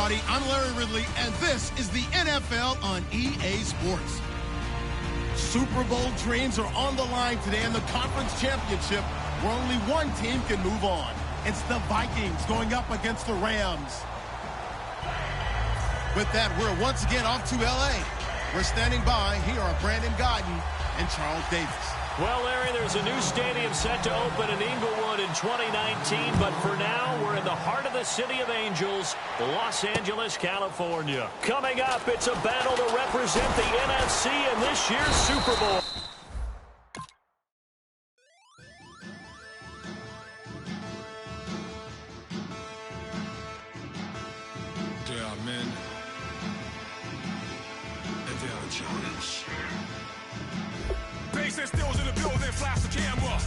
everybody. I'm Larry Ridley, and this is the NFL on EA Sports. Super Bowl dreams are on the line today in the conference championship, where only one team can move on. It's the Vikings going up against the Rams. With that, we're once again off to L.A. We're standing by. Here are Brandon Gaudin and Charles Davis. Well, Larry, there's a new stadium set to open in Inglewood in 2019, but for now, we're in the heart of the City of Angels, Los Angeles, California. Coming up, it's a battle to represent the NFC in this year's Super Bowl. Yeah, man. Indiana Jones. Bass and stills in the building, flash the camera.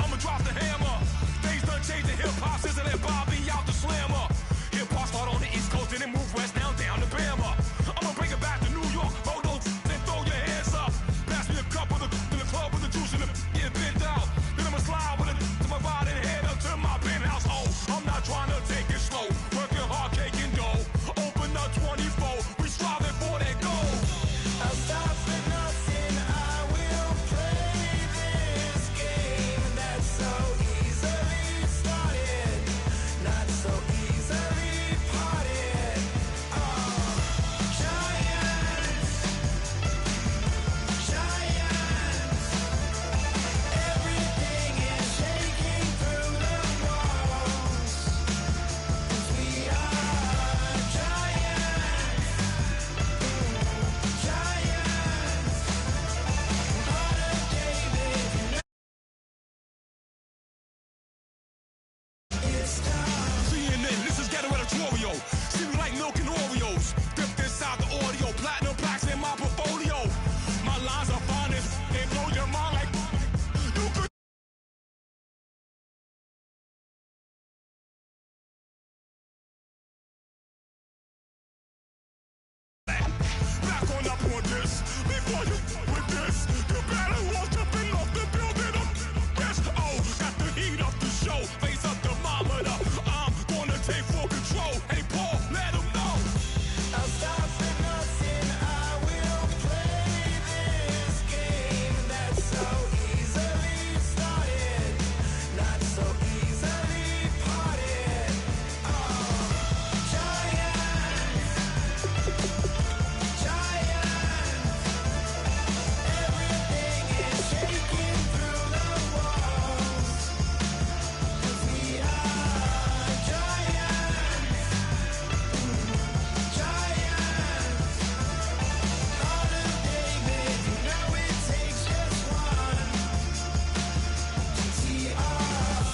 I'ma drop the hammer. Things done changed the hip-hop, since that Bobby out the slammer. Hip-hop start on the East Coast, and then move west down to Bama. I'ma bring it back to New York, hold those, then throw your hands up. Pass me a cup of the club with the juice in the get bent out. Then I'ma slide with it to my body and head up to my penthouse. Oh, I'm not trying to take it slow, working hard, cake and dough. Open up 24, we striving for that goal. I'll stop for nothing, I will play this game that's so easily started, not so easily parted. Oh, giants, everything is shaking through the walls, 'cause we are giants, heart of David, it's time. CNN, this is Ghetto Editorial. See me like milk and Oreos. Dipped inside the audio, platinum plaques in my portfolio. My lines are finest, they blow your mind like you could. Back on up on this. Before you with this, you better walk up and off the building up. Yes, oh, got the heat up the show. Face up the thermometer. I'm gonna take full control. Hey, Paul, let him know. I'll stop for nothing. I will play this game that's so easily started, not so easily parted. Oh, giants, everything is shaking through the walls, 'cause we are giants, heart of David, you know it takes just one to tee off.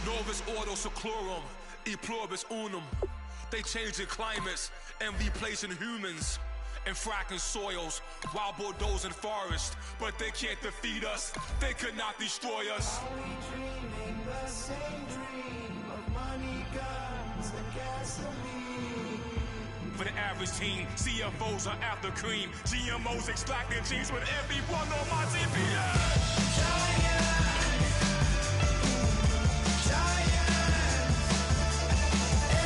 Novus ordo seclorum, e pluribus unum. They changing climates and replacing humans and fracking soils while bulldozing forests, but they can't defeat us. They could not destroy us. Are we dreaming the same dream of money, guns, and gasoline? For the average team, CFOs are after cream. GMOs extracting genes with everyone on my TV.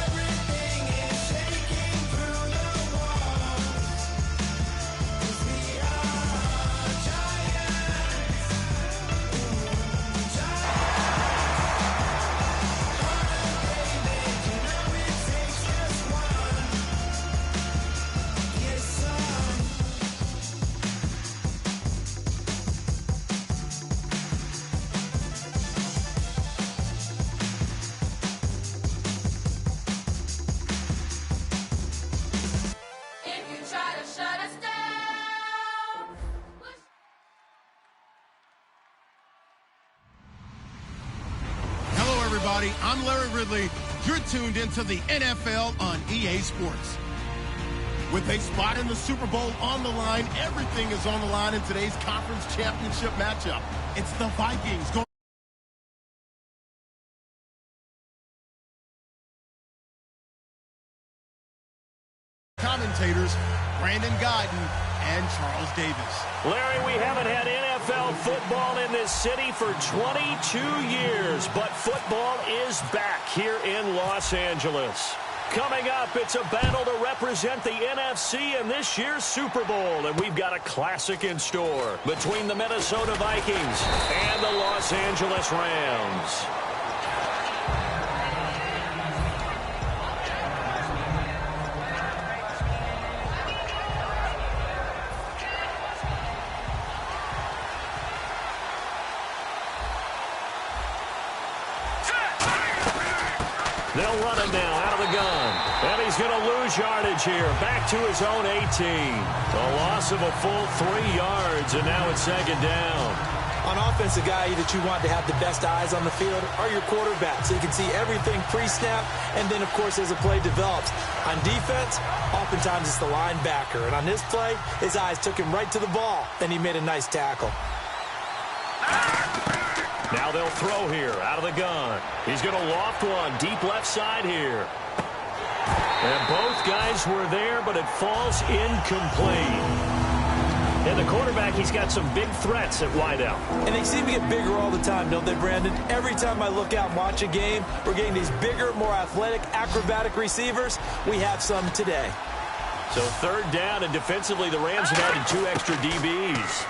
Everything is shaking through the walls, 'cause we are giants, heart of David, you know it takes just one. Yes, son. If you try to shut us down, Hello, everybody. I'm Larry Ridley. You're tuned into the NFL on EA Sports. With a spot in the Super Bowl on the line, everything is on the line in today's conference championship matchup. It's the Vikings going commentators Brandon Gaudin and Charles Davis. Larry, we haven't had NFL football in this city for 22 years, but football is back here in Los Angeles. Coming up, it's a battle to represent the NFC in this year's Super Bowl, and we've got a classic in store between the Minnesota Vikings and the Los Angeles Rams. They'll run it now out of the gun. And he's going to lose yardage here. Back to his own 18. A loss of a full 3 yards, and now it's second down. On offense, the guy that you want to have the best eyes on the field are your quarterbacks. So you can see everything pre-snap, and then, of course, as the play develops. On defense, oftentimes it's the linebacker. And on this play, his eyes took him right to the ball, and he made a nice tackle. Now they'll throw here out of the gun. He's going to loft one deep left side here. And both guys were there, but it falls incomplete. And the quarterback, he's got some big threats at wideout. And they seem to get bigger all the time, don't they, Brandon? Every time I look out and watch a game, we're getting these bigger, more athletic, acrobatic receivers. We have some today. So third down, and defensively, the Rams have added 2 extra DBs.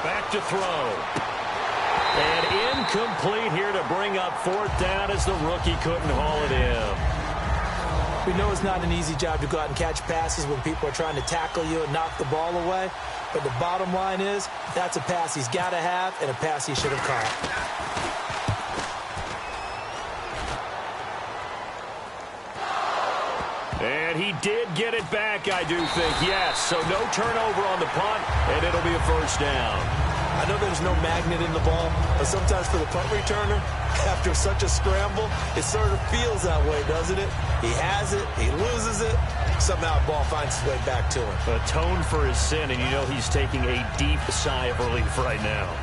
Back to throw. And incomplete here to bring up fourth down as the rookie couldn't haul it in. We know it's not an easy job to go out and catch passes when people are trying to tackle you and knock the ball away. But the bottom line is, that's a pass he's got to have and a pass he should have caught. And he did get it back, I do think, yes. So no turnover on the punt, and it'll be a first down. I know there's no magnet in the ball, but sometimes for the punt returner, after such a scramble, it sort of feels that way, doesn't it? He has it, he loses it, somehow the ball finds its way back to him. Atoned for his sin, and you know he's taking a deep sigh of relief right now.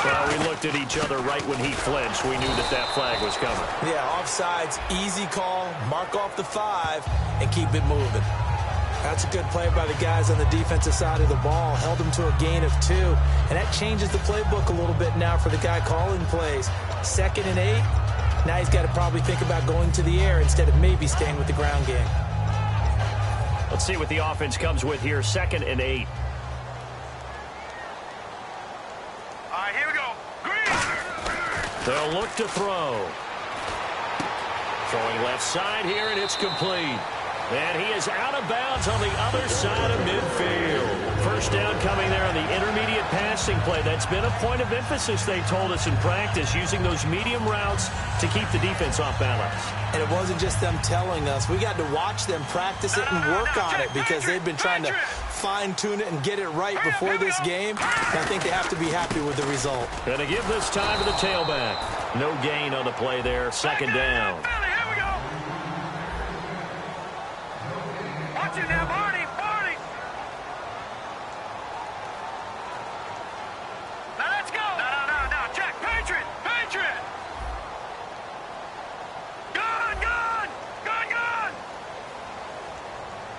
Well, we looked at each other right when he flinched. We knew that that flag was coming. Yeah, offsides, easy call, mark off the 5, and keep it moving. That's a good play by the guys on the defensive side of the ball. Held him to a gain of 2, and that changes the playbook a little bit now for the guy calling plays. 2nd and 8, now he's got to probably think about going to the air instead of maybe staying with the ground game. Let's see what the offense comes with here. 2nd and 8. They'll look to throw. Throwing left side here, and it's complete. And he is out of bounds on the other side of midfield. First down coming there on the intermediate passing play. That's been a point of emphasis, they told us in practice, using those medium routes to keep the defense off balance. And it wasn't just them telling us. We got to watch them practice it and work on it because they've been trying to fine-tune it and get it right before this game. And I think they have to be happy with the result. Going to give this time to the tailback. No gain on the play there. 2nd down. Watch it now, Barney, Barney. Now let's go. No, check. Patriot. Gun.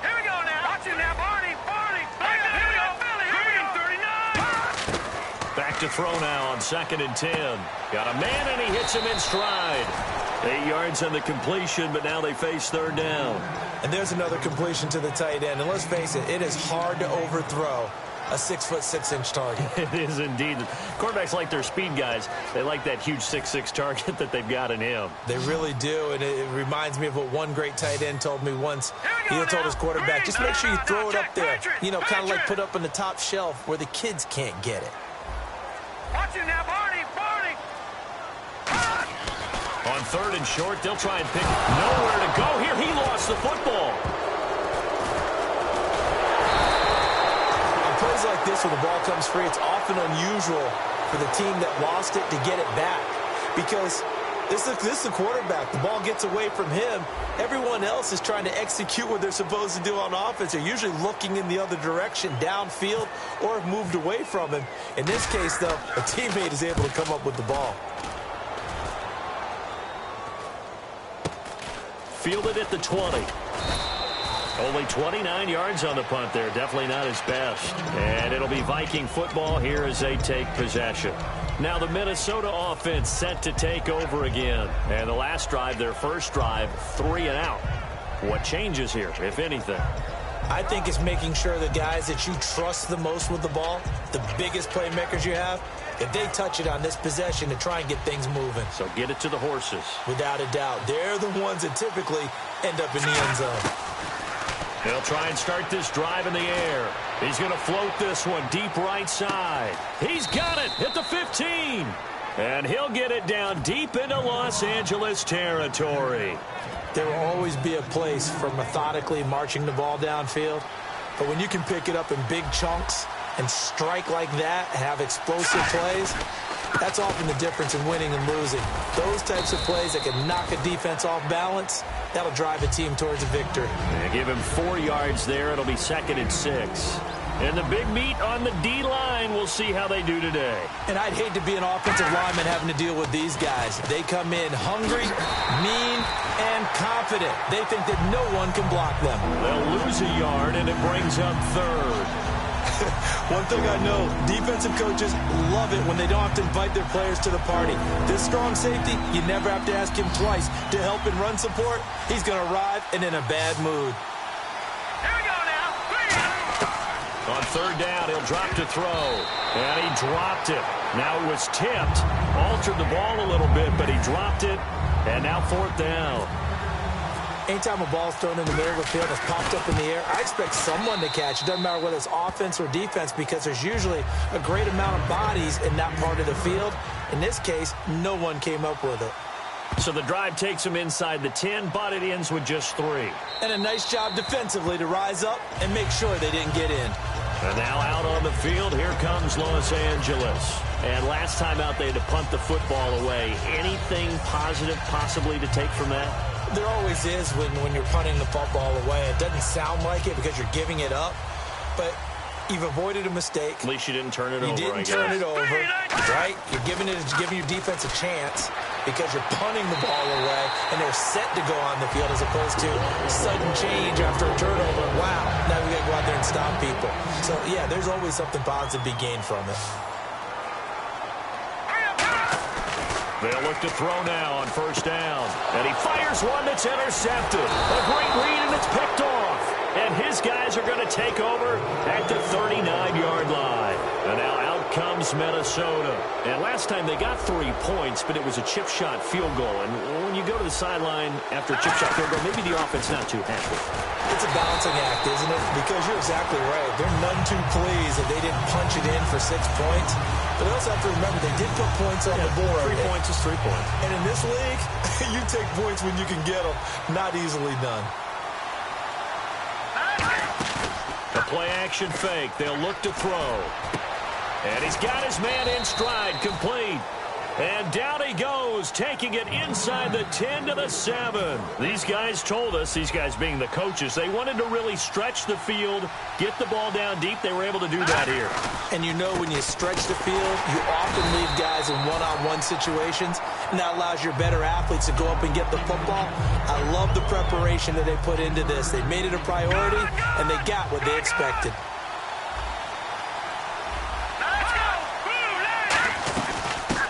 Here we go now. Watch it now, Barney. Here we go, Philly. Green 39. Back to throw now on 2nd and 10. Got a man, and he hits him in stride. 8 yards on the completion, but now they face 3rd down. And there's another completion to the tight end. And let's face it is hard to overthrow a 6'6" target. It is indeed. Quarterbacks like their speed guys. They like that huge 6'6" target that they've got in him. They really do, and it reminds me of what one great tight end told me once. He told his quarterback, just make sure you throw it up there. You know, kind of like put up on the top shelf where the kids can't get it. Watch it now, Barney. On 3rd and short, they'll try and pick nowhere to go here. He lost the football. On plays like this where the ball comes free, it's often unusual for the team that lost it to get it back because this is the quarterback. The ball gets away from him. Everyone else is trying to execute what they're supposed to do on offense. They're usually looking in the other direction, downfield, or have moved away from him. In this case, though, a teammate is able to come up with the ball. Fielded at the 20. Only 29 yards on the punt there. Definitely not his best. And it'll be Viking football here as they take possession. Now the Minnesota offense set to take over again. And the last drive, their first drive, 3 and out. What changes here, if anything? I think it's making sure the guys that you trust the most with the ball, the biggest playmakers you have, if they touch it on this possession to try and get things moving. So get it to the horses. Without a doubt. They're the ones that typically end up in the end zone. They'll try and start this drive in the air. He's going to float this one deep right side. He's got it at the 15. And he'll get it down deep into Los Angeles territory. There will always be a place for methodically marching the ball downfield. But when you can pick it up in big chunks and strike like that, have explosive plays, that's often the difference in winning and losing. Those types of plays that can knock a defense off balance, that'll drive a team towards a victory. They give him 4 yards there. It'll be 2nd and 6. And the big meat on the D-line, we'll see how they do today. And I'd hate to be an offensive lineman having to deal with these guys. They come in hungry, mean, and confident. They think that no one can block them. They'll lose a yard, and it brings up 3rd. One thing I know, defensive coaches love it when they don't have to invite their players to the party. This strong safety, you never have to ask him twice to help in run support. He's going to arrive and in a bad mood. On 3rd down, he'll drop to throw. And he dropped it. Now it was tipped. Altered the ball a little bit, but he dropped it. And now 4th down. Anytime a ball's thrown in the middle of the field that's popped up in the air, I expect someone to catch. It doesn't matter whether it's offense or defense because there's usually a great amount of bodies in that part of the field. In this case, no one came up with it. So the drive takes him inside the 10, but it ends with just 3. And a nice job defensively to rise up and make sure they didn't get in. And now out on the field, here comes Los Angeles. And last time out, they had to punt the football away. Anything positive possibly to take from that? There always is when you're punting the football away. It doesn't sound like it because you're giving it up, but you've avoided a mistake. At least you didn't turn it over, I guess. You didn't turn it over, right? You're giving your defense a chance because you're punting the ball away, and they're set to go on the field as opposed to sudden change after a turnover. Wow, now we got to go out there and stop people. So, yeah, there's always something positive to be gained from it. They'll look to throw now on 1st down. And he fires one that's intercepted. A great read, and it's picked off. And his guys are going to take over at the 39-yard line. And now out comes Minnesota. And last time they got 3 points, but it was a chip shot field goal. And when you go to the sideline after a chip shot field goal, maybe the offense not too happy. It's a balancing act, isn't it? Because you're exactly right. They're none too pleased that they didn't punch it in for 6 points. But they also have to remember they did put points on the board. 3 points is 3 points. And in this league, you take points when you can get them. Not easily done. The play-action fake. They'll look to throw. And he's got his man in stride, complete. And down he goes, taking it inside the 10 to the 7. These guys told us, these guys being the coaches, they wanted to really stretch the field, get the ball down deep. They were able to do that here. And you know when you stretch the field, you often leave guys in one-on-one situations, and that allows your better athletes to go up and get the football. I love the preparation that they put into this. They made it a priority, and they got what they expected.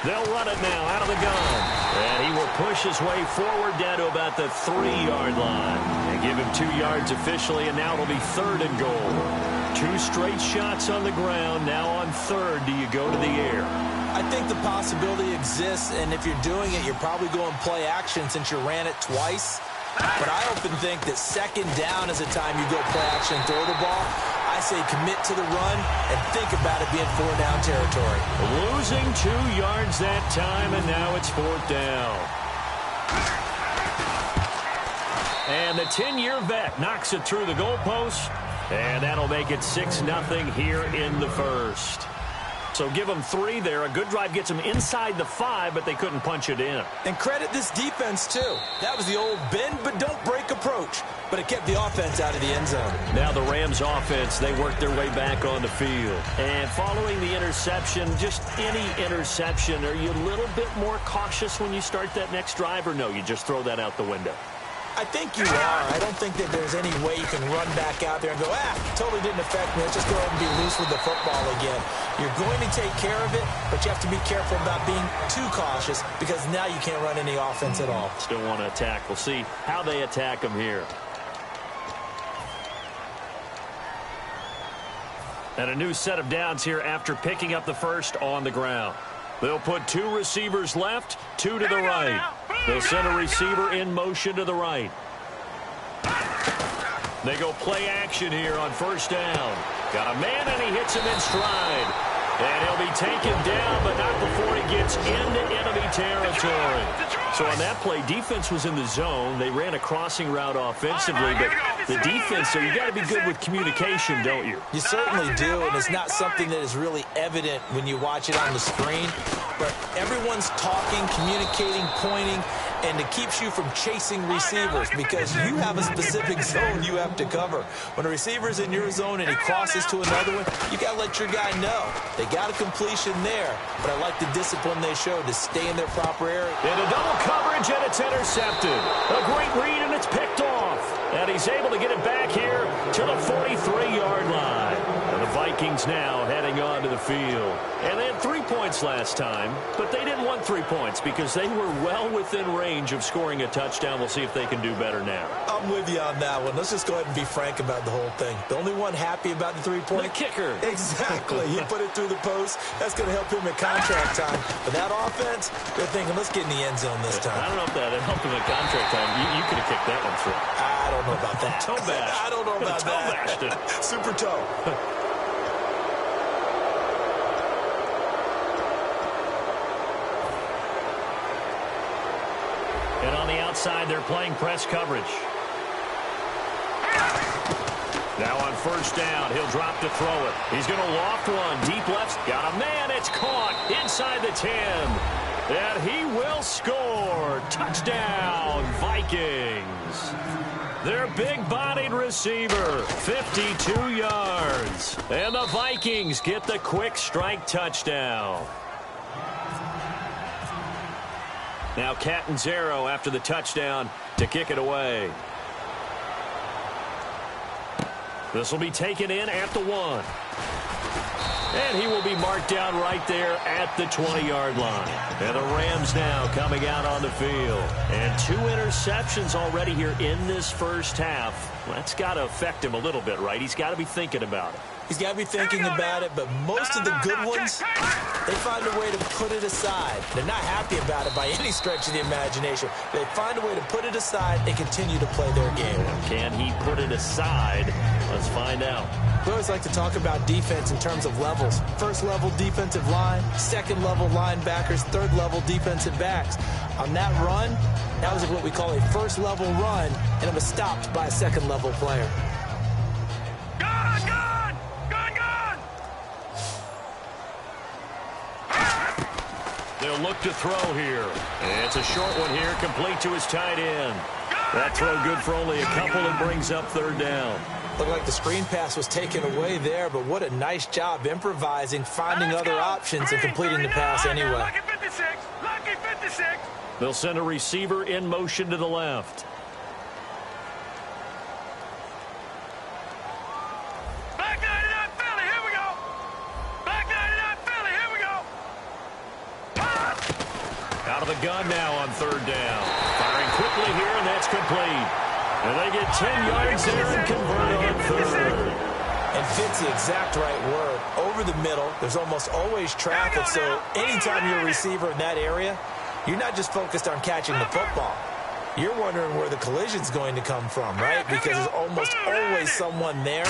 They'll run it now out of the gun. And he will push his way forward down to about the 3-yard line. And give him 2 yards officially, and now it'll be 3rd and goal. 2 straight shots on the ground. Now on 3rd, do you go to the air? I think the possibility exists, and if you're doing it, you're probably going play action since you ran it twice. But I often think that 2nd down is the time you go play action and throw the ball. I say commit to the run and think about it being 4-down territory. Losing 2 yards that time, and now it's 4th down. And the 10-year vet knocks it through the goalpost, and that'll make it 6-0 here in the first. So give them 3 there. A good drive gets them inside the 5, but they couldn't punch it in. And credit this defense, too. That was the old bend but don't break approach, but it kept the offense out of the end zone. Now the Rams offense, they worked their way back on the field. And following the interception, just any interception, are you a little bit more cautious when you start that next drive, or no, you just throw that out the window? I think you are. I don't think that there's any way you can run back out there and go, totally didn't affect me. Let's just go ahead and be loose with the football again. You're going to take care of it, but you have to be careful about being too cautious because now you can't run any offense at all. Still want to attack. We'll see how they attack them here. And a new set of downs here after picking up the first on the ground. They'll put 2 receivers left, 2 to the right. They'll send a receiver in motion to the right. They go play action here on first down. Got a man, and he hits him in stride. And he'll be taken down, but not before he gets into enemy territory. So on that play, defense was in the zone. They ran a crossing route offensively, but the defense, so you got to be good with communication, don't you? You certainly do, and it's not something that is really evident when you watch it on the screen. But everyone's talking, communicating, pointing, and it keeps you from chasing receivers because you have a specific zone you have to cover. When a receiver's in your zone and he crosses to another one, you got to let your guy know. They got a completion there, but I like the discipline they showed to stay in their proper area. And a double coverage, and it's intercepted. A great read, and it's picked off. And he's able to get it back here to the 43-yard line. And the Vikings now heading onto the field. And they had 3 points last time, but they didn't want 3 points because they were well within range of scoring a touchdown. We'll see if they can do better now. I'm with you on that one. Let's just go ahead and be frank about the whole thing. The only one happy about the 3-point? The kicker. Exactly. He put it through the post. That's going to help him at contract time. But that offense, they're thinking, let's get in the end zone this time. I don't know if that helped him at contract time. You could have kicked that one through. I don't know about that. Toe bash. I don't know about toe that. Bashed it. Super toe. And on the outside, they're playing press coverage. Now on first down, he'll drop to throw it. He's going to loft one. Deep left. Got a man. It's caught inside the 10. And he will score. Touchdown, Vikings. Their big-bodied receiver, 52 yards. And the Vikings get the quick strike touchdown. Now Catanzaro after the touchdown to kick it away. This will be taken in at the 1. And he will be marked down right there at the 20-yard line. And the Rams now coming out on the field. And 2 interceptions already here in this first half. Well, that's got to affect him a little bit, right? He's got to be thinking about it. He's got to be thinking about it, but most of the good ones, they find a way to put it aside. They're not happy about it by any stretch of the imagination. They find a way to put it aside and continue to play their game. Can he put it aside? Let's find out. We always like to talk about defense in terms of levels. First level defensive line, second level linebackers, third level defensive backs. On that run, that was what we call a first level run, and it was stopped by a second level player. They'll look to throw here. And it's a short one here, complete to his tight end. That throw good for only a couple and brings up third down. Looked like the screen pass was taken away there, but what a nice job improvising, finding other options, and completing the pass anyway. Lucky 56. Lucky 56. They'll send a receiver in motion to the left. Back 99 Philly, here we go. Back 99 Philly, here we go. Out of the gun now on third down. Firing quickly here, and that's complete. And they get 10 yards there and convert on third. And fits the exact right word. Over the middle, there's almost always traffic, so anytime you're a receiver in that area, you're not just focused on catching the football. You're wondering where the collision's going to come from, right? Because there's almost always someone there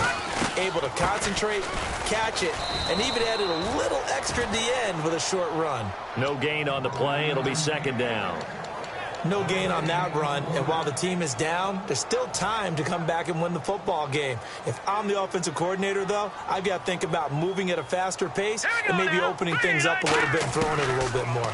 able to concentrate, catch it, and even added a little extra at the end with a short run. No gain on the play. It'll be second down. No gain on that run, and while the team is down, there's still time to come back and win the football game. If I'm the offensive coordinator, though, I've got to think about moving at a faster pace and maybe opening things up a little bit and throwing it a little bit more.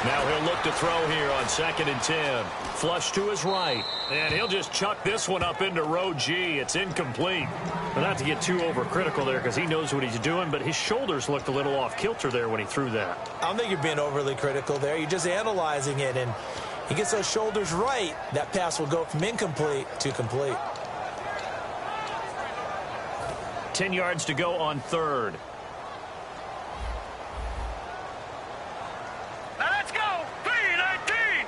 Now he'll look to throw here on 2nd and 10. Flush to his right. And he'll just chuck this one up into row G. It's incomplete. But not to get too overcritical there because he knows what he's doing, but his shoulders looked a little off kilter there when he threw that. I don't think you're being overly critical there. You're just analyzing it, and He gets those shoulders right, that pass will go from incomplete to complete. 10 yards to go on third. Now let's go. 3-19.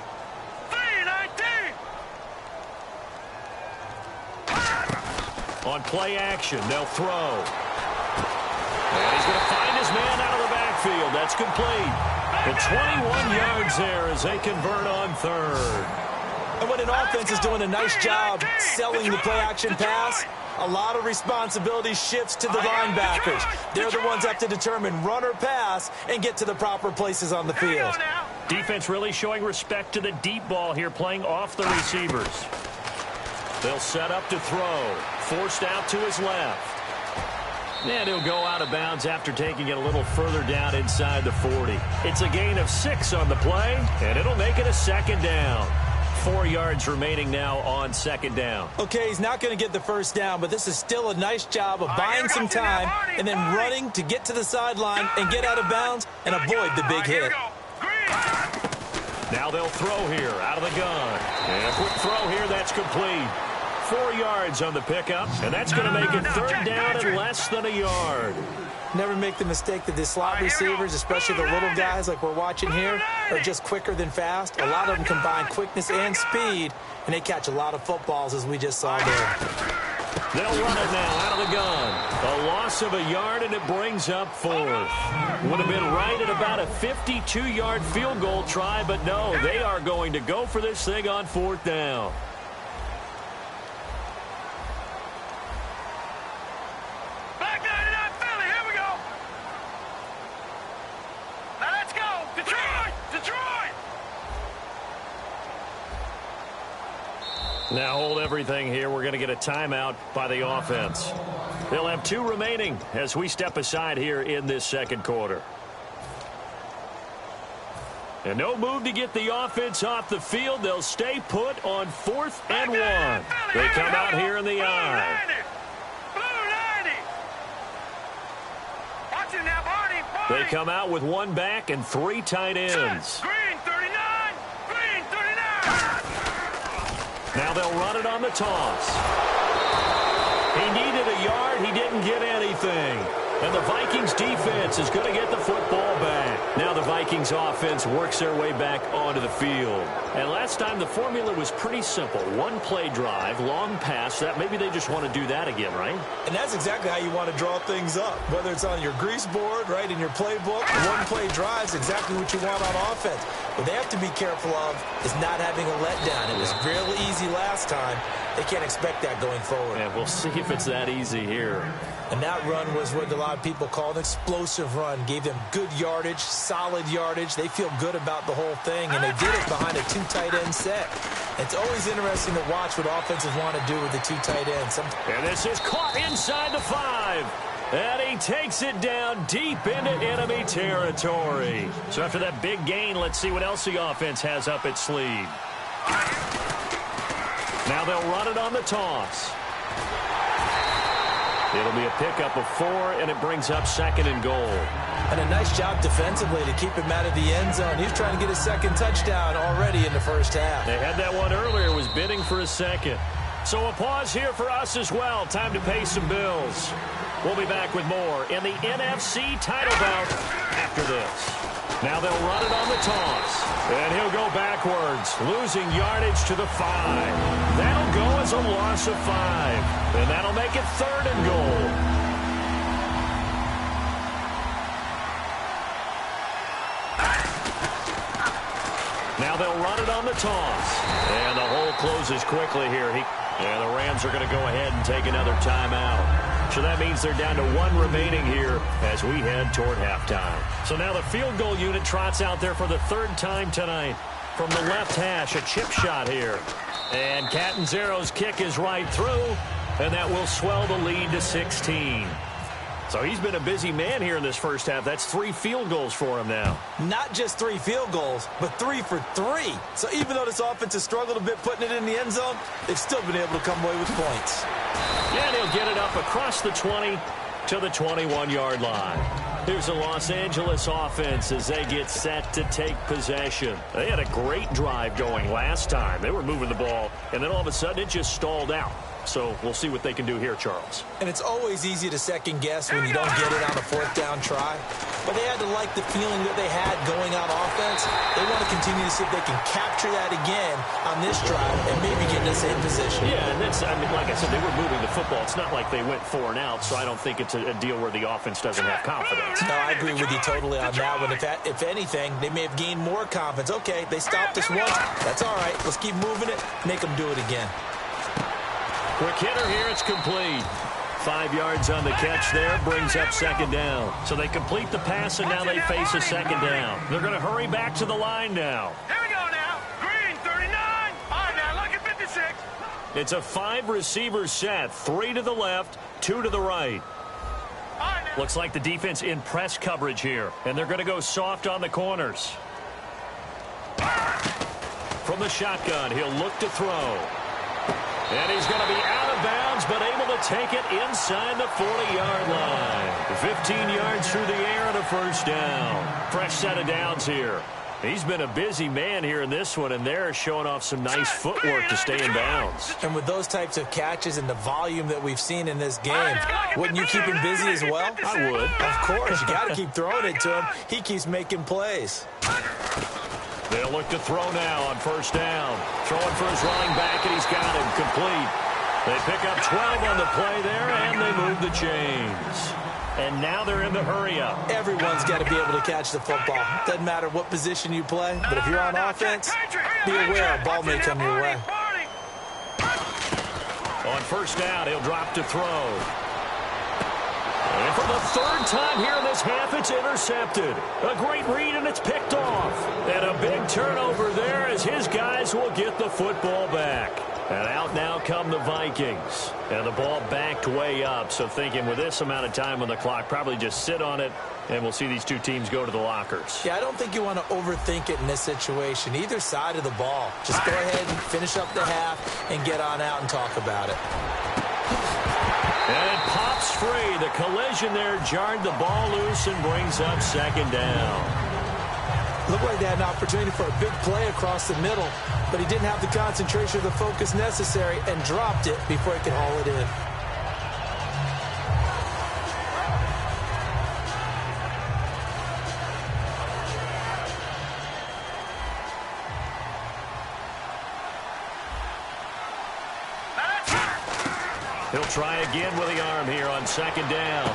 3-19. On play action, they'll throw. And he's going to find his man out of the backfield. That's complete. The 21 yards there as they convert on third. And when an offense is doing a nice job selling the play-action pass, a lot of responsibility shifts to the linebackers. They're the ones that have to determine run or pass and get to the proper places on the field. Defense really showing respect to the deep ball here, playing off the receivers. They'll set up to throw. Forced out to his left. And he'll go out of bounds after taking it a little further down inside the 40. It's a gain of 6 on the play, and it'll make it a second down. 4 yards remaining now on second down. Okay, he's not going to get the first down, but this is still a nice job of buying some time and then running to get to the sideline and get out of bounds and avoid the big hit. Now they'll throw here out of the gun. And a quick throw here, that's complete. 4 yards on the pickup, and that's going to make it third down and less than a yard. Never make the mistake that the slot receivers, especially the little guys like we're watching here, are just quicker than fast. A lot of them combine quickness and speed, and they catch a lot of footballs, as we just saw there. They'll run it now out of the gun. A loss of a yard, and it brings up fourth. Would have been right at about a 52-yard field goal try, but no, they are going to go for this thing on fourth down. Now hold everything here. We're going to get a timeout by the offense. They'll have 2 remaining as we step aside here in this second quarter. And no move to get the offense off the field. They'll stay put on 4th and 1. They come out here in the eye. They come out with 1 back and 3 tight ends. Now they'll run it on the toss. He needed a yard. He didn't get anything. And the Vikings defense is going to get the football back. Now the Vikings offense works their way back onto the field. And last time the formula was pretty simple. 1 play drive, long pass. That maybe they just want to do that again, right? And that's exactly how you want to draw things up. Whether it's on your grease board, right, in your playbook, 1 play drive is exactly what you want on offense. What they have to be careful of is not having a letdown. It was real easy last time. They can't expect that going forward. And we'll see if it's that easy here. And that run was what a lot of people call an explosive run. Gave them good yardage, solid yardage. They feel good about the whole thing, and they did it behind a 2 tight end set. It's always interesting to watch what offenses want to do with the 2 tight ends. And this is caught inside the 5. And he takes it down deep into enemy territory. So after that big gain, let's see what else the offense has up its sleeve. Now they'll run it on the toss. It'll be a pickup of 4, and it brings up 2nd and goal. And a nice job defensively to keep him out of the end zone. He's trying to get his 2nd touchdown already in the first half. They had that one earlier, was bidding for a 2nd. So a pause here for us as well. Time to pay some bills. We'll be back with more in the NFC title bout after this. Now they'll run it on the toss. And he'll go backwards, losing yardage to the 5. That'll go as a loss of 5. And that'll make it 3rd and goal. Now they'll run it on the toss. And the hole closes quickly here. And the Rams are going to go ahead and take another timeout. So that means they're down to 1 remaining here as we head toward halftime. So now the field goal unit trots out there for the 3rd time tonight. From the left hash, a chip shot here. And Catanzaro's kick is right through, and that will swell the lead to 16. So he's been a busy man here in this first half. That's 3 field goals for him now. Not just 3 field goals, but 3 for 3. So even though this offense has struggled a bit putting it in the end zone, they've still been able to come away with points. And he'll get it up across the 20 to the 21-yard line. Here's the Los Angeles offense as they get set to take possession. They had a great drive going last time. They were moving the ball, and then all of a sudden it just stalled out. So we'll see what they can do here, Charles. And it's always easy to second guess when you don't get it on a fourth down try. But they had to like the feeling that they had going on offense. They want to continue to see if they can capture that again on this drive and maybe get in the same position. Yeah, and that's, I mean, like I said, they were moving the football. It's not like they went 4 and out, so I don't think it's a deal where the offense doesn't have confidence. No, I agree with you totally on that one. If anything, they may have gained more confidence. Okay, they stopped us once. That's all right. Let's keep moving it. Make them do it again. Quick hitter here, it's complete. 5 yards on the catch there, brings up second down. So they complete the pass, and now they face a second down. They're going to hurry back to the line now. Here we go now. Green, 39. All right, now look at 56. It's a 5-receiver set, 3 to the left, 2 to the right. Looks like the defense in press coverage here, and they're going to go soft on the corners. From the shotgun, he'll look to throw. And he's going to be out of bounds, but able to take it inside the 40-yard line. 15 yards through the air and a first down. Fresh set of downs here. He's been a busy man here in this one, and they're showing off some nice footwork to stay in bounds. And with those types of catches and the volume that we've seen in this game, wouldn't you keep him busy as well? I would. Of course. You got to keep throwing it to him. He keeps making plays. They'll look to throw now on first down. Throwing for his running back, and he's got him complete. They pick up 12 on the play there, and they move the chains. And now they're in the hurry-up. Everyone's got to be able to catch the football. Doesn't matter what position you play, but if you're on offense, be aware a ball may come your way. On first down, he'll drop to throw. And for the 3rd time here in this half, it's intercepted. A great read, and it's picked off. And a big turnover there as his guys will get the football back. And out now come the Vikings. And the ball backed way up, so thinking with this amount of time on the clock, probably just sit on it, and we'll see these two teams go to the lockers. Yeah, I don't think you want to overthink it in this situation. Either side of the ball. Just go ahead and finish up the half and get on out and talk about it. And it pops free. The collision there jarred the ball loose and brings up second down. Looked like they had an opportunity for a big play across the middle, but he didn't have the concentration or the focus necessary and dropped it before he could haul it in. He'll try again with the arm here on second down.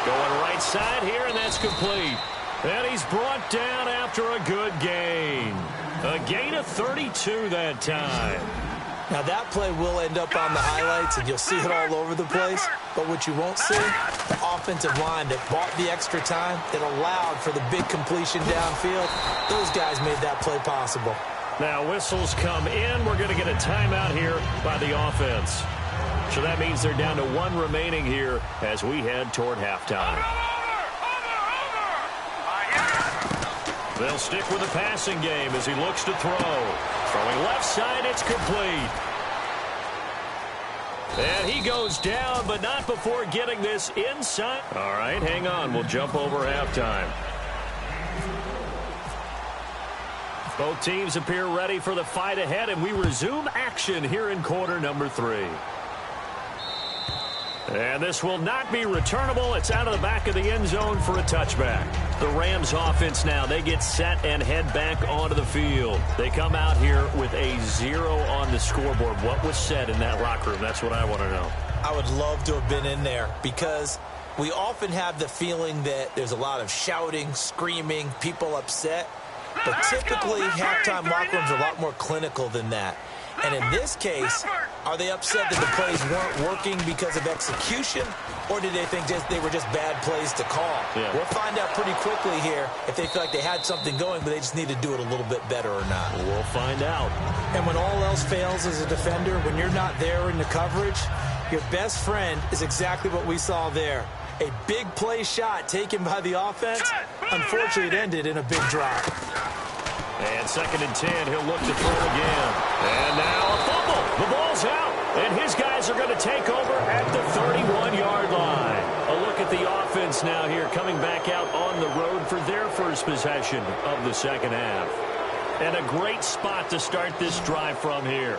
Going right side here, and that's complete. And he's brought down after a good gain. A gain of 32 that time. Now that play will end up on the highlights, and you'll see it all over the place. But what you won't see, the offensive line that bought the extra time, that allowed for the big completion downfield. Those guys made that play possible. Now whistles come in. We're going to get a timeout here by the offense. So that means they're down to 1 remaining here as we head toward halftime. They'll stick with the passing game as he looks to throw. Throwing left side, it's complete. And he goes down, but not before getting this inside. All right, hang on. We'll jump over halftime. Both teams appear ready for the fight ahead, and we resume action here in quarter number 3. And this will not be returnable. It's out of the back of the end zone for a touchback. The Rams offense now, they get set and head back onto the field. They come out here with a 0 on the scoreboard. What was said in that locker room? That's what I want to know. I would love to have been in there because we often have the feeling that there's a lot of shouting, screaming, people upset. But typically, halftime locker rooms are a lot more clinical than that. And in this case, are they upset that the plays weren't working because of execution, or did they think they were just bad plays to call? Yeah. We'll find out pretty quickly here if they feel like they had something going, but they just need to do it a little bit better or not. We'll find out. And when all else fails as a defender, when you're not there in the coverage, your best friend is exactly what we saw there. A big play shot taken by the offense. Unfortunately, it ended in a big drop. And 2nd and 10, he'll look to throw again. And now a fumble. The ball's out. And his guys are going to take over at the 31-yard line. A look look at the offense now here, coming back out on the road for their first possession of the second half. And a great spot to start this drive from here.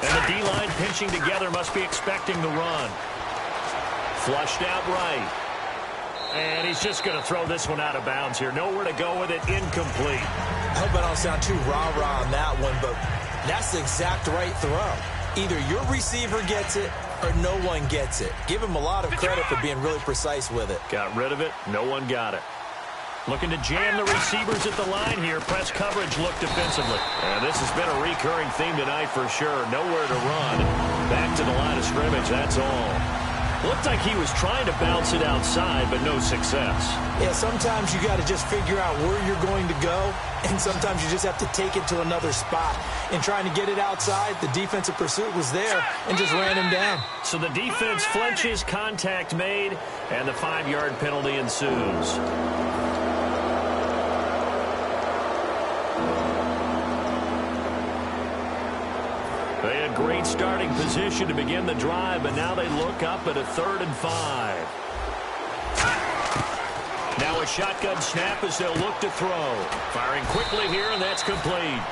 And the D-line pinching together, must be expecting the run. Flushed out right. And he's just going to throw this one out of bounds here. Nowhere to go with it. Incomplete. I hope I don't sound too rah-rah on that one, but that's the exact right throw. Either your receiver gets it or no one gets it. Give him a lot of credit for being really precise with it. Got rid of it. No one got it. Looking to jam the receivers at the line here. Press coverage look defensively. And this has been a recurring theme tonight for sure. Nowhere to run. Back to the line of scrimmage. That's all. Looked like he was trying to bounce it outside, but no success. Yeah, sometimes you got to just figure out where you're going to go, and sometimes you just have to take it to another spot. In trying to get it outside, the defensive pursuit was there and just ran him down. So the defense flinches, contact made, and the 5-yard penalty ensues. They had great starting position to begin the drive, but now they look up at a 3rd and 5. Now a shotgun snap as they'll look to throw. Firing quickly here, and that's complete.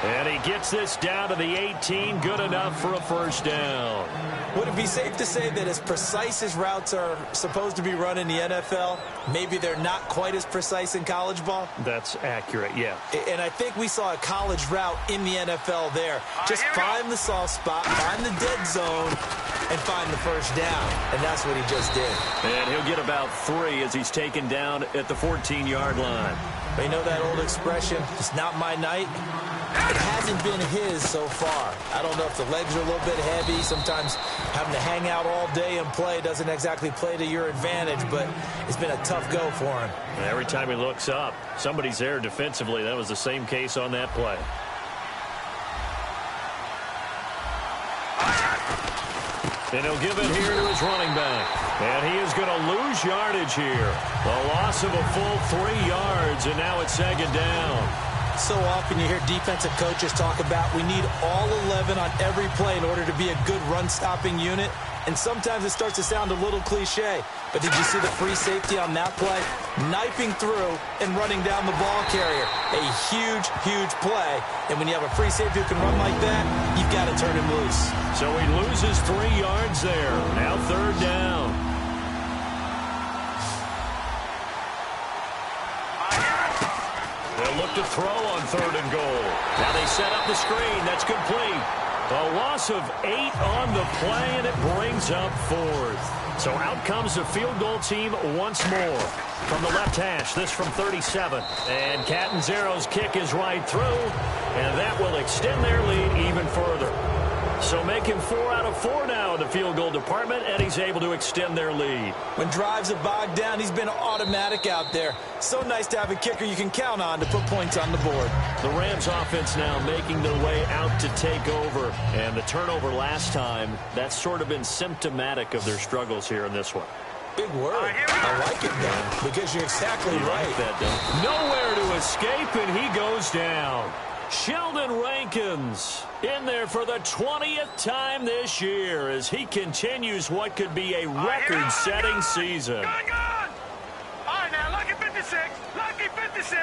And he gets this down to the 18, good enough for a first down. Would it be safe to say that as precise as routes are supposed to be run in the NFL, maybe they're not quite as precise in college ball? That's accurate, yeah. And I think we saw a college route in the NFL there. Just find the soft spot, find the dead zone, and find the first down. And that's what he just did. And he'll get about 3 as he's taken down at the 14-yard line. But you know that old expression, it's not my night? It hasn't been his so far. I don't know if the legs are a little bit heavy. Sometimes having to hang out all day and play doesn't exactly play to your advantage, but it's been a tough go for him. And every time he looks up, somebody's there defensively. That was the same case on that play. And he'll give it here to his running back. And he is going to lose yardage here. A loss of a full 3 yards, and now it's 2nd down. So often you hear defensive coaches talk about we need all 11 on every play in order to be a good run-stopping unit. And sometimes it starts to sound a little cliche. But did you see the free safety on that play? Knifing through and running down the ball carrier. A huge, huge play. And when you have a free safety who can run like that, you've got to turn him loose. So he loses 3 yards there. Now 3rd down. They'll look to throw on 3rd and goal. Now they set up the screen. That's complete. A loss of 8 on the play, and it brings up 4th. So out comes the field goal team once more. From the left hash, this from 37. And Catanzaro's kick is right through, and that will extend their lead even further. So making 4 out of 4 now in the field goal department, and he's able to extend their lead. When drives are bogged down, he's been automatic out there. So nice to have a kicker you can count on to put points on the board. The Rams offense now making their way out to take over. And the turnover last time, that's sort of been symptomatic of their struggles here in this one. Big word. I like it, Dan, because you're exactly right. Like that, Don. Nowhere to escape, and he goes down. Sheldon Rankins in there for the 20th time this year as he continues what could be a record-setting season. Good. All right, now, lucky 56. Lucky 56.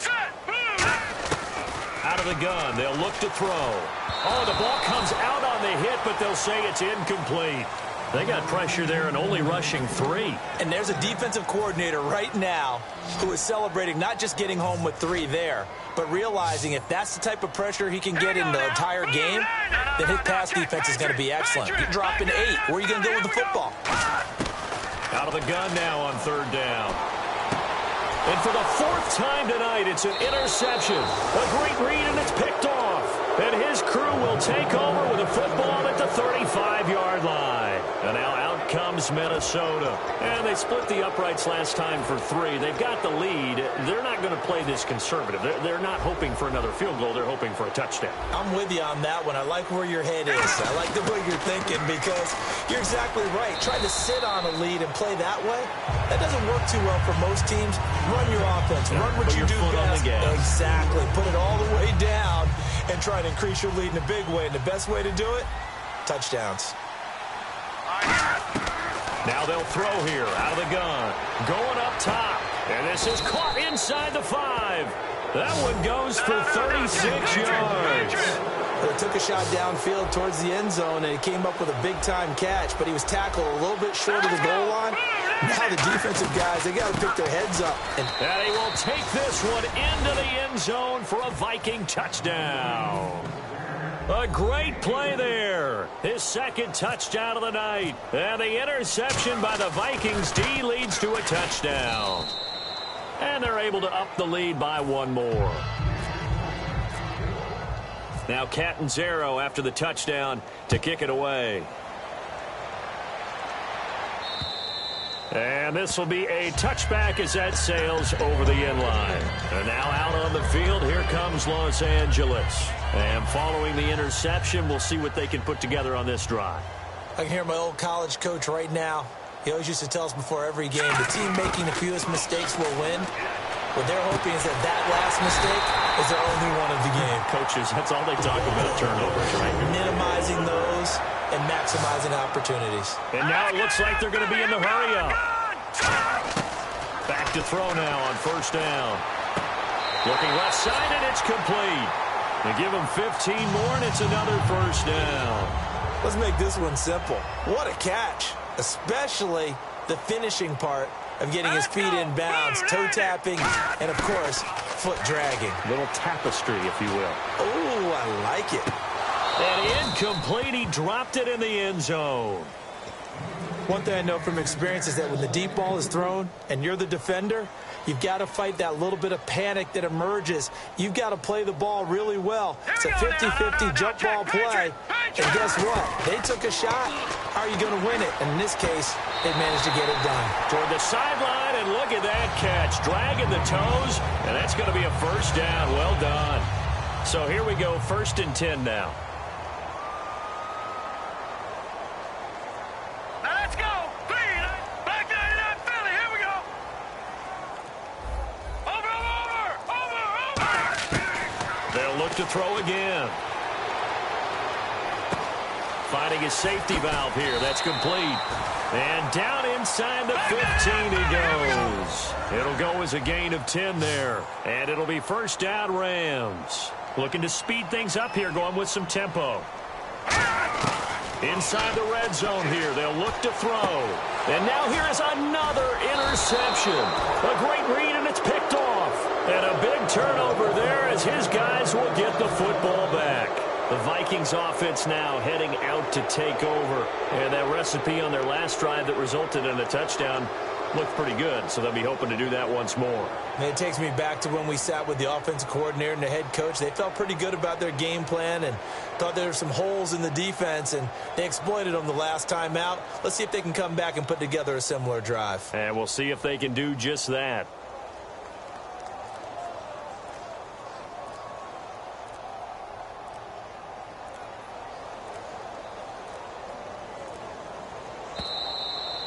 Set. Out of the gun, they'll look to throw. Oh, the ball comes out on the hit, but they'll say it's incomplete. They got pressure there and only rushing 3. And there's a defensive coordinator right now who is celebrating not just getting home with 3 there, but realizing if that's the type of pressure he can get in the entire game, then his pass defense is going to be excellent. You're dropping 8. Where are you going to go with the football? Out of the gun now on 3rd down. And for the 4th time tonight, it's an interception. A great read, and it's picked off. And his crew will take over with a football at the 35-yard line. And now out comes Minnesota. And they split the uprights last time for 3. They've got the lead. They're not going to play this conservative. They're not hoping for another field goal. They're hoping for a touchdown. I'm with you on that one. I like where your head is. I like the way you're thinking because you're exactly right. Trying to sit on a lead and play that way, that doesn't work too well for most teams. Run your offense. Run what you do best. Exactly. Put it all the way down and try to increase your lead in a big way. And the best way to do it, touchdowns. Now they'll throw here out of the gun. Going up top. And this is caught inside the 5. That one goes for 36 yards. They took a shot downfield towards the end zone, and he came up with a big-time catch, but he was tackled a little bit short of the goal line. Now the defensive guys, they got to pick their heads up. And he will take this one into the end zone for a Viking touchdown. A great play there. His second touchdown of the night. And the interception by the Vikings D leads to a touchdown. And they're able to up the lead by one more. Now Catanzaro after the touchdown to kick it away. And this will be a touchback as that sails over the end line. And now out on the field, here comes Los Angeles. And following the interception, we'll see what they can put together on this drive. I can hear my old college coach right now. He always used to tell us before every game, the team making the fewest mistakes will win. What they're hoping is that last mistake is their only one of the game. Coaches, that's all they talk about, turnovers, right? Minimizing those and maximizing opportunities. And now it looks like they're going to be in the hurry-up. Back to throw now on first down. Looking left side, and it's complete. They give him 15 more, and it's another first down. Let's make this one simple. What a catch, especially the finishing part of getting his feet in bounds, toe tapping, and, of course, foot dragging. Little tapestry, if you will. Oh, I like it. And incomplete, he dropped it in the end zone. One thing I know from experience is that when the deep ball is thrown and you're the defender, you've got to fight that little bit of panic that emerges. You've got to play the ball really well. It's a 50-50 jump ball play. And guess what? They took a shot. How are you going to win it? And in this case, they managed to get it done. Toward the sideline, and look at that catch. Dragging the toes, and that's going to be a first down. Well done. So here we go, 1st and 10 now. To throw again. Finding his safety valve here. That's complete. And down inside the 15 he goes. It'll go as a gain of 10 there. And it'll be first down Rams. Looking to speed things up here, going with some tempo. Inside the red zone here. They'll look to throw. And now here is another interception. A great read, and it's picked off. And a big turnover there as his guys will get the football back. The Vikings offense now heading out to take over. And that recipe on their last drive that resulted in a touchdown looked pretty good, so they'll be hoping to do that once more. And it takes me back to when we sat with the offensive coordinator and the head coach. They felt pretty good about their game plan and thought there were some holes in the defense, and they exploited them the last time out. Let's see if they can come back and put together a similar drive. And we'll see if they can do just that.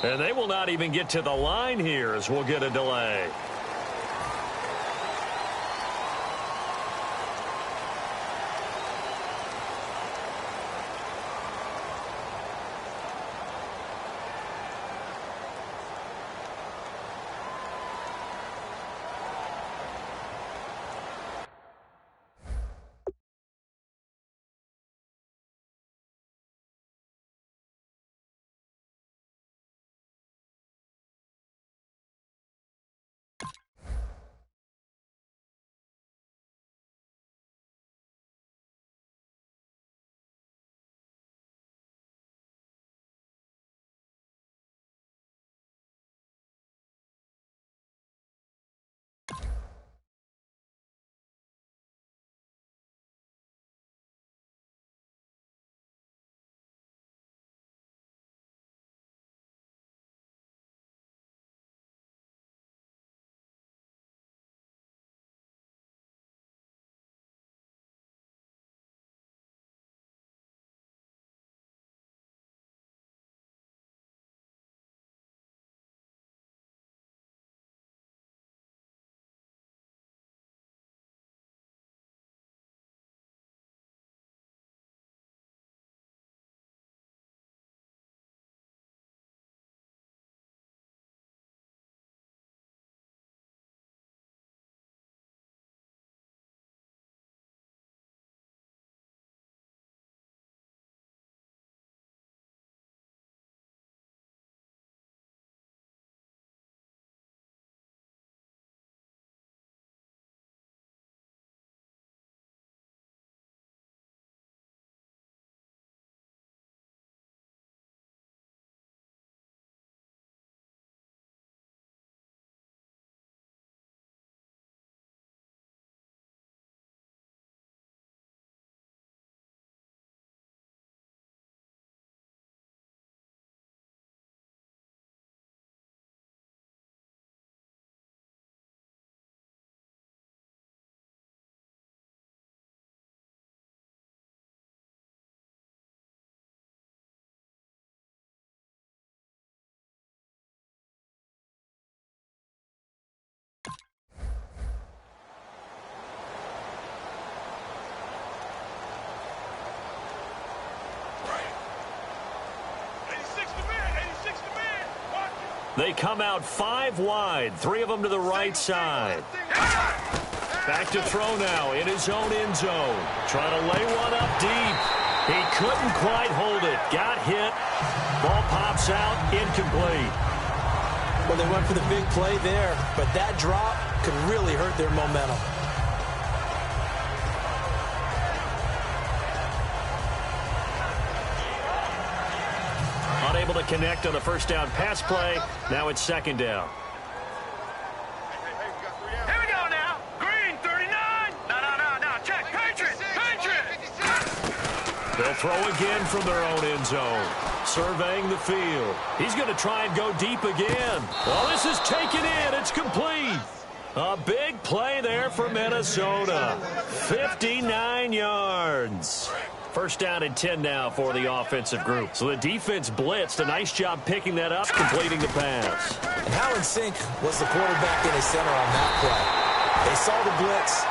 And they will not even get to the line here as we'll get a delay. They come out 5 wide, 3 of them to the right side. Back to throw now in his own end zone. Trying to lay one up deep. He couldn't quite hold it. Got hit. Ball pops out, incomplete. Well, they went for the big play there, but that drop could really hurt their momentum. Unable to connect on the first down pass play. Now it's second down. Here we go now. Green, 39. No. Check. Patriot. They'll throw again from their own end zone. Surveying the field. He's going to try and go deep again. Well, this is taken in. It's complete. A big play there for Minnesota. 59 yards. First down and 10 now for the offensive group. So the defense blitzed. A nice job picking that up, completing the pass. And how in sync was the quarterback in his center on that play? They saw the blitz,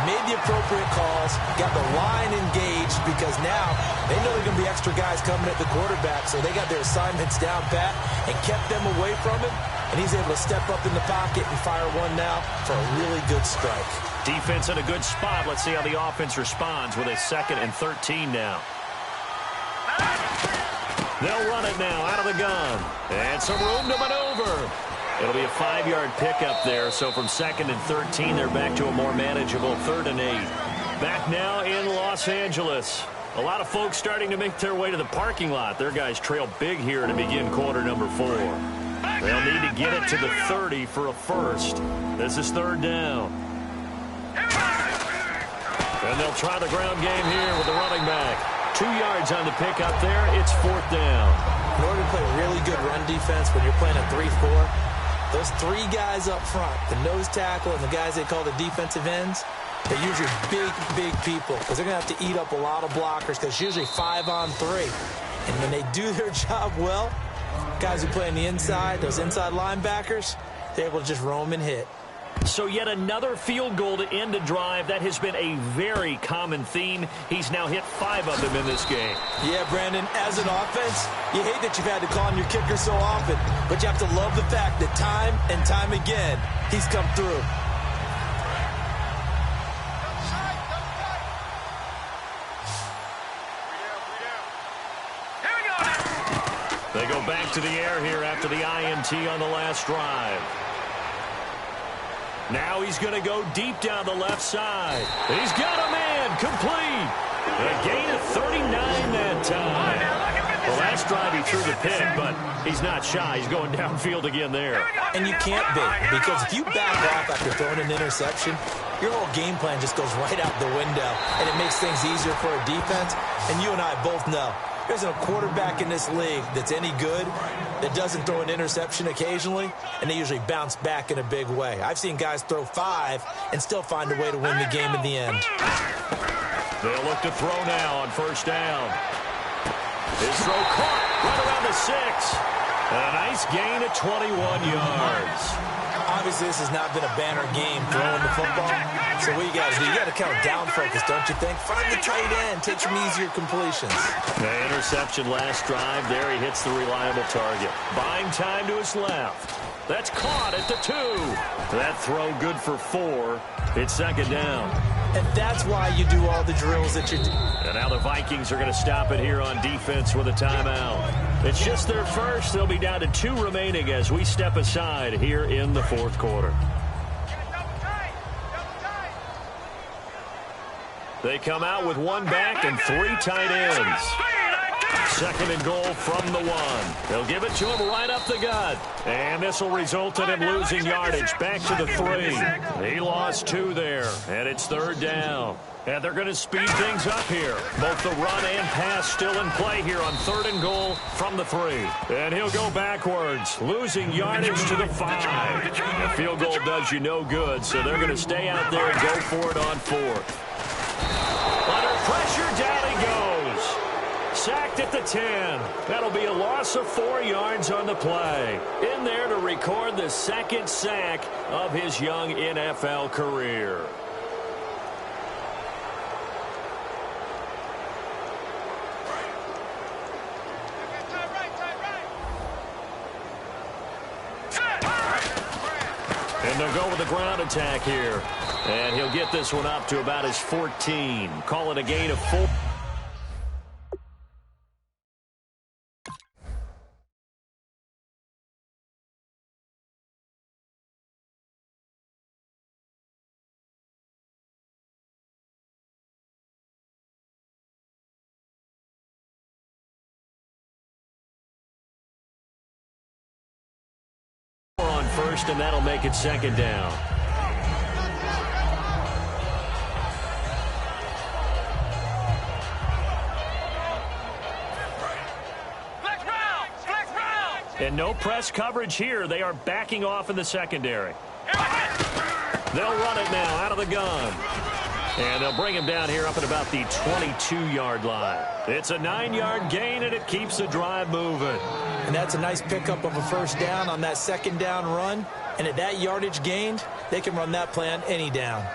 made the appropriate calls, got the line engaged because now they know there are going to be extra guys coming at the quarterback, so they got their assignments down pat and kept them away from him, and he's able to step up in the pocket and fire one now for a really good strike. Defense in a good spot. Let's see how the offense responds with a 2nd and 13 now. They'll run it now out of the gun. And some room to maneuver. It'll be a 5-yard pickup there. So from 2nd and 13, they're back to a more manageable 3rd and 8. Back now in Los Angeles. A lot of folks starting to make their way to the parking lot. Their guys trail big here to begin quarter number 4. They'll need to get it to the 30 for a first. This is 3rd down. And they'll try the ground game here with the running back. 2 yards on the pickup there. It's 4th down. In order to play really good run defense when you're playing a 3-4, those 3 guys up front, the nose tackle and the guys they call the defensive ends, they're usually big people because they're going to have to eat up a lot of blockers because it's usually 5 on 3. And when they do their job well, guys who play on the inside, those inside linebackers, they're able to just roam and hit. So yet another field goal to end a drive. That has been a very common theme. He's now hit 5 of them in this game. Yeah, Brandon, as an offense, you hate that you've had to call on your kicker so often, but you have to love the fact that time and time again, he's come through. They go back to the air here after the INT on the last drive. Now he's going to go deep down the left side. He's got a man complete. A gain of 39 that time. The last drive he threw the pick, but he's not shy. He's going downfield again there. And you can't be, because if you back off after throwing an interception, your whole game plan just goes right out the window, and it makes things easier for a defense. And you and I both know there isn't a quarterback in this league that's any good that doesn't throw an interception occasionally, and they usually bounce back in a big way. I've seen guys throw 5 and still find a way to win the game in the end. They'll look to throw now on first down. His throw caught right around the 6. And a nice gain of 21 yards. Obviously, this has not been a banner game throwing the football. So what you got to do, you got to kind of down focus, don't you think? Find the tight end, take some easier completions. The interception last drive. There he hits the reliable target. Buying time to his left. That's caught at the 2. That throw good for 4. It's second down. And that's why you do all the drills that you do. And now the Vikings are going to stop it here on defense with a timeout. It's just their first. They'll be down to 2 remaining as we step aside here in the 4th quarter. They come out with 1 back and 3 tight ends. 2nd and goal from the 1. They'll give it to him right up the gut. And this will result in him losing yardage back to the 3. He lost 2 there, and it's 3rd down. And they're going to speed things up here. Both the run and pass still in play here on 3rd and goal from the 3. And he'll go backwards, losing yardage to the 5. A field goal does you no good, so they're going to stay out there and go for it on 4th. Under pressure, down he goes. Sacked at the 10. That'll be a loss of 4 yards on the play. In there to record the 2nd sack of his young NFL career. And they'll go with the ground attack here. And he'll get this one up to about his 14. Call it a gain of 4. On first, and that'll make it second down. And no press coverage here. They are backing off in the secondary. They'll run it now out of the gun. And they'll bring him down here up at about the 22-yard line. It's a 9-yard gain, and it keeps the drive moving. And that's a nice pickup of a first down on that second down run. And at that yardage gained, they can run that play on any down.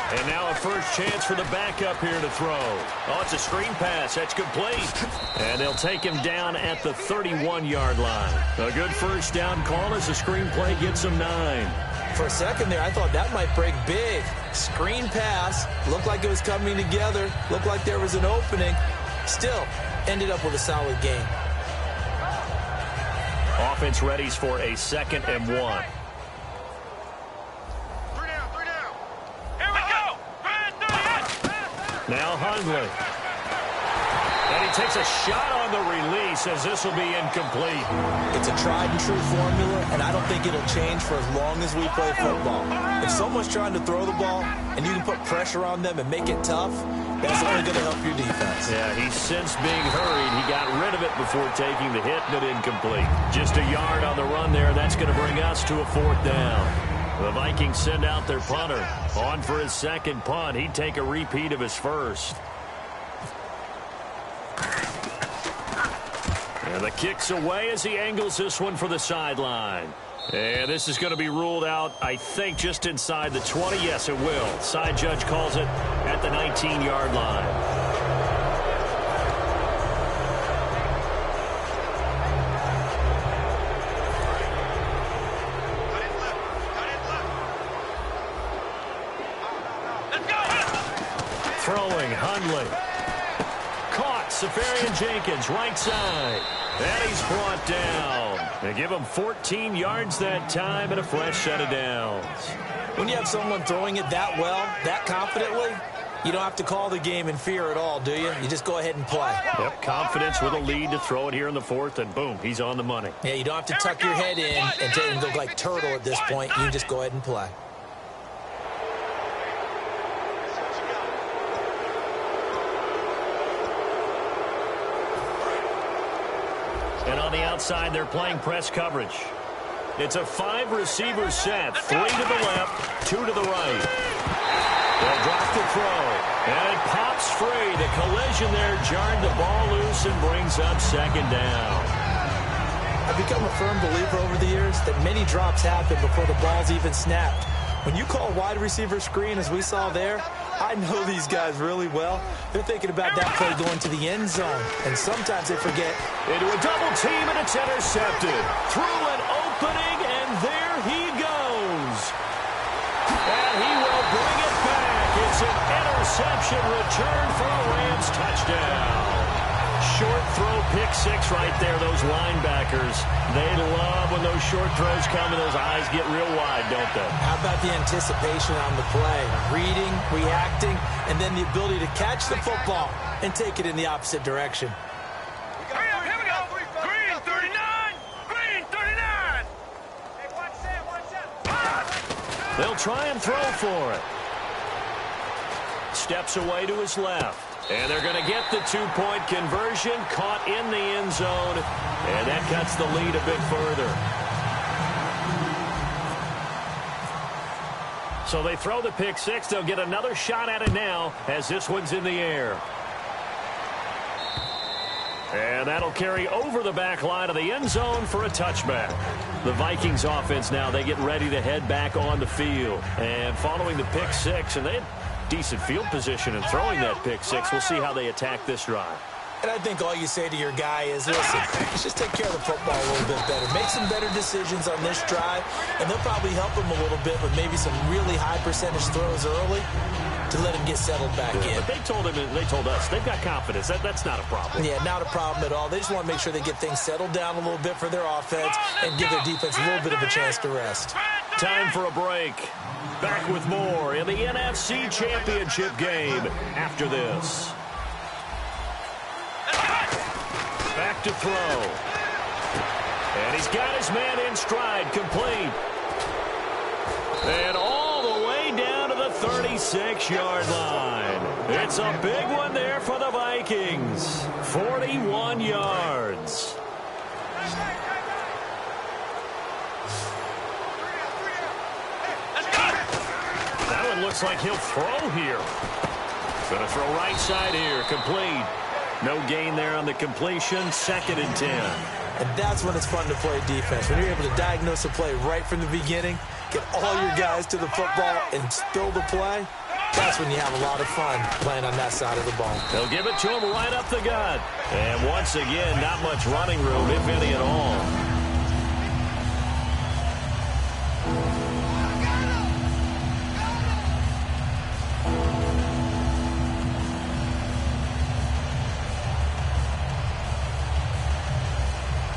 And now a first chance for the backup here to throw. Oh, it's a screen pass. That's complete. And they'll take him down at the 31-yard line. A good first down call as the screen play gets him 9. For a second there, I thought that might break big. Screen pass. Looked like it was coming together. Looked like there was an opening. Still, ended up with a solid gain. Offense readies for a 2nd and 1. Now Hundley. And he takes a shot on the release as this will be incomplete. It's a tried-and-true formula, and I don't think it'll change for as long as we play football. If someone's trying to throw the ball and you can put pressure on them and make it tough, that's only going to help your defense. Yeah, he's since being hurried. He got rid of it before taking the hit, but incomplete. Just a yard on the run there. That's going to bring us to a 4th down. The Vikings send out their punter. On for his second punt. He'd take a repeat of his first. And the kick's away as he angles this one for the sideline. And this is going to be ruled out, I think, just inside the 20. Yes, it will. Side judge calls it at the 19-yard line. Throwing, Hundley. Caught, Safarian-Jenkins, right side. And he's brought down. They give him 14 yards that time and a fresh set of downs. When you have someone throwing it that well, that confidently, you don't have to call the game in fear at all, do you? You just go ahead and play. Yep, confidence with a lead to throw it here in the 4th, and boom, he's on the money. Yeah, you don't have to tuck your head in and look like turtle at this point. You can just go ahead and play. And on the outside, they're playing press coverage. It's a 5-receiver set. 3 to the left, 2 to the right. They'll drop the throw. And it pops free. The collision there jarred the ball loose and brings up 2nd down. I've become a firm believer over the years that many drops happen before the ball's even snapped. When you call wide receiver screen, as we saw there, I know these guys really well. They're thinking about that play going to the end zone. And sometimes they forget. Into a double team, and it's intercepted. Through an opening, and there he goes. And he will bring it back. It's an interception return for a Rams touchdown. Short throw, pick 6 right there. Those linebackers, they love when those short throws come and those eyes get real wide, don't they? How about the anticipation on the play? Reading, reacting, and then the ability to catch the football and take it in the opposite direction. Here we go. Green 39. Green 39. Hey, watch that. They'll try and throw for it. Steps away to his left. And they're going to get the 2-point conversion, caught in the end zone, and that cuts the lead a bit further. So they throw the pick 6. They'll get another shot at it now as this one's in the air. And that'll carry over the back line of the end zone for a touchback. The Vikings offense now, they get ready to head back on the field. And following the pick six, and they had decent field position in throwing that pick six, we'll see how they attack this drive. And I think all you say to your guy is, listen, let's just take care of the football a little bit better. Make some better decisions on this drive, and they'll probably help him a little bit with maybe some really high percentage throws early to let him get settled back in. But they told us, they've got confidence. That's not a problem. Yeah, not a problem at all. They just want to make sure they get things settled down a little bit for their offense and give their defense a little bit of a chance to rest. Time for a break. Back with more in the NFC Championship game after this. Back to throw. And he's got his man in stride, complete. And all the way down to the 36-yard line. It's a big one there for the Vikings. 41 yards. That one looks like he'll throw here. Going to throw right side here, complete. No gain there on the completion, 2nd and 10. And that's when it's fun to play defense. When you're able to diagnose a play right from the beginning, get all your guys to the football and spill the play, that's when you have a lot of fun playing on that side of the ball. They'll give it to him right up the gut. And once again, not much running room, if any at all.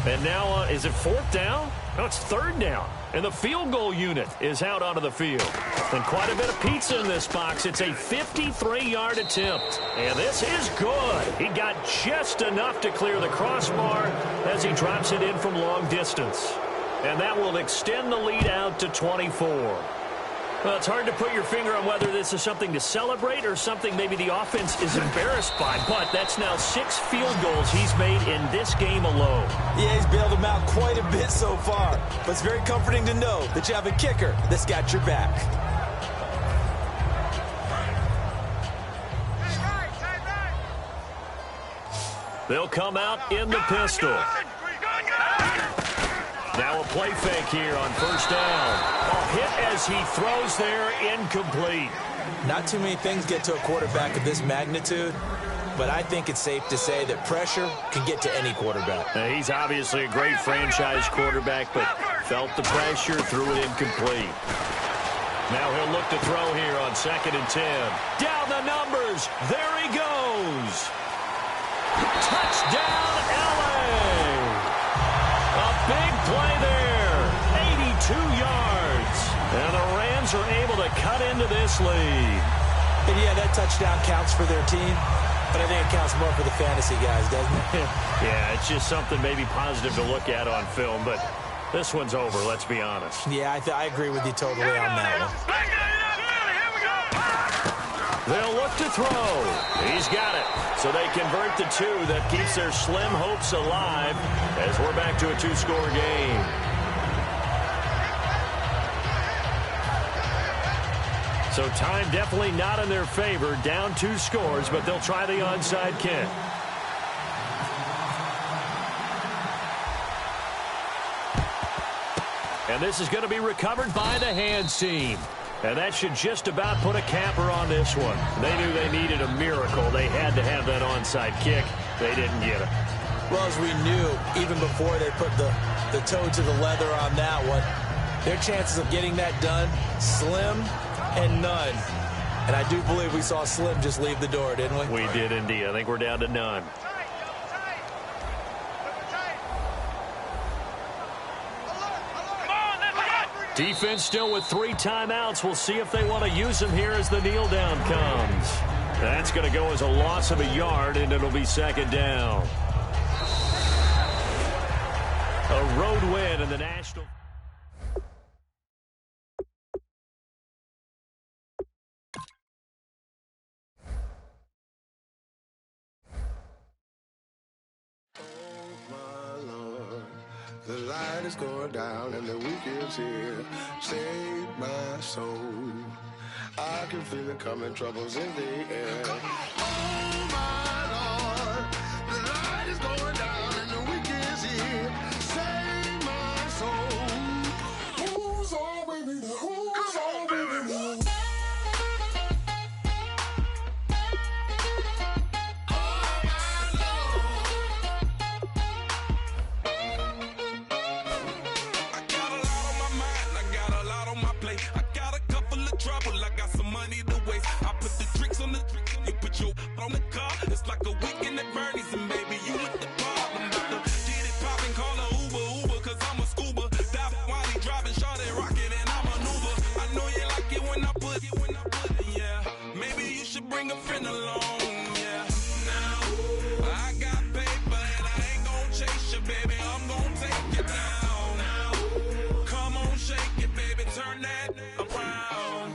And now, is it 4th down? No, it's 3rd down. And the field goal unit is out onto the field. And quite a bit of pizza in this box. It's a 53-yard attempt. And this is good. He got just enough to clear the crossbar as he drops it in from long distance. And that will extend the lead out to 24. Well, it's hard to put your finger on whether this is something to celebrate or something maybe the offense is embarrassed by. But that's now 6 field goals he's made in this game alone. Yeah, he's bailed them out quite a bit so far. But it's very comforting to know that you have a kicker that's got your back. They'll come out in the pistol. Now a play fake here on 1st down. A hit as he throws there, incomplete. Not too many things get to a quarterback of this magnitude, but I think it's safe to say that pressure can get to any quarterback. Now, he's obviously a great franchise quarterback, but felt the pressure, threw it incomplete. Now he'll look to throw here on 2nd and 10. Down the numbers. There he goes. Touchdown, LA. A big play there, 82 yards. And the Rams are able to cut into this lead. And yeah, that touchdown counts for their team, but I think it counts more for the fantasy guys, doesn't it? Yeah, it's just something maybe positive to look at on film, but this one's over, let's be honest. Yeah, I agree with you totally on that one. They'll look to throw. He's got it. So they convert the 2. That keeps their slim hopes alive as we're back to a 2-score game. So time definitely not in their favor. Down 2 scores, but they'll try the onside kick. And this is going to be recovered by the hands team. And that should just about put a capper on this one. They knew they needed a miracle. They had to have that onside kick. They didn't get it. Well, as we knew, even before they put the toe to the leather on that one, their chances of getting that done, slim and none. And I do believe we saw Slim just leave the door, didn't we? We did indeed. I think we're down to none. Defense still with 3 timeouts. We'll see if they want to use them here as the kneel down comes. That's going to go as a loss of a yard, and it'll be 2nd down. A road win in the National. The light is going down and the weekend's here. Save my soul. I can feel it coming, troubles in the air. Oh my Lord, the light is going down. gon' take you down. Come on, shake it, baby, turn that around.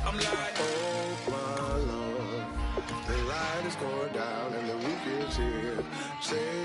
I'm like, oh my love, the light is going down and the weekend's here. Say